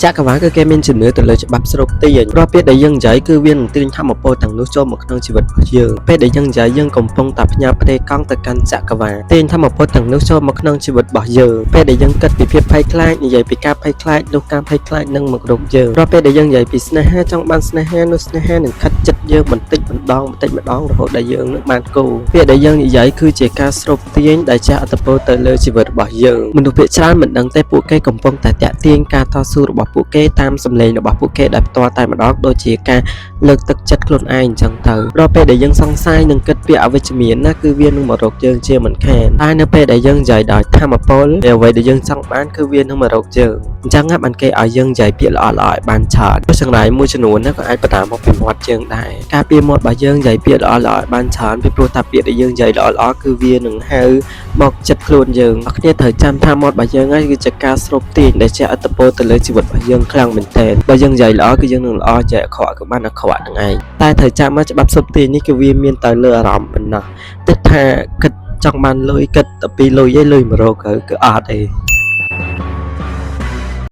ចាក់កង្វះគឺគេមានជំនឿទៅលើច្បាប់ស្រូបទាញព្រោះពេលដែលយើងនិយាយគឺវានឹងទាញធម្មពលទាំងនោះចូលមកក្នុងជីវិតរបស់យើងពេលដែលយើងនិយាយយើងកំពុងតែផ្ញើផ្ទេរកង់ទៅកាន់ចាក់កង្វះទាញធម្មពលទាំងនោះចូលមកក្នុងជីវិតរបស់យើងពេលដែលយើងគិតពីភាពភ័យខ្លាចនិយាយពីការភ័យខ្លាចនោះការភ័យខ្លាចនឹងមករកយើងព្រោះពេលដែលយើងនិយាយពីស្នេហាចង់បានស្នេហានោះស្នេហានឹងខិតចិត្តយើងបន្តិចម្ដងរហូតដល់យើងនឹងបានគោពេលដែលយើងនិយាយគឺជាការស្រូបទាញដែលជះឥទ្ធិពលទៅលើជីវិតរបស់យើងមនុស្សភាគច្រើនមិនដឹងទេពួកគេកំពុងតែតាក់ទាញការតស៊ូរបស់ពួកគេតាមសម្លេងរបស់ពួកគេដែលផ្ទាល់តែម្ដងដូចជាការលើកទឹកចិត្តខ្លួនឯងអញ្ចឹងទៅដល់ពេលដែលយើងសង្ស័យនឹងគិតពីអវិជ្ជមានណាគឺវានឹងមករកយើងជាមិនខានតែនៅពេលដែលយើងនិយាយដោយធម៌ពលអ្វីដែលយើងចង់បានគឺវានឹងមករកយើងអញ្ចឹងបានគេឲ្យយើងនិយាយពាក្យល្អៗឲ្យបានច្រើនព្រោះចង្រៃមួយចំនួនណាក៏អាចបន្តមកពីមាត់យើងដែរការពារមាត់របស់យើងនិយាយពាក្យល្អៗឲ្យបានច្រើនពីព្រោះថាពាក្យដែលយើងនិយាយល្អៗគឺវានឹងហៅមកចិត្តខ្លួនយើងអ្នកគ្នាត្រូវចាំថាមាត់របស់យើងហើយគឺជាការស្រូបទាញដែលជះឥទ្ធិពលទៅលើជីវិតរបស់យើងខ្លាំងមែនទែនបើយើងនិយាយល្អគឺយើងនឹងល្អនិយាយអាក្រក់ក៏បានអាក្រក់នឹងឯងតែត្រូវចាំមកច្បាប់ស្រូបទាញនេះគឺវាមានតែលើអារម្មណ៍ប៉ុណ្ណោះទឹកថាគិតចង់បានលុយគិតតែពីលុយឯងលុយ100គឺអត់ទេ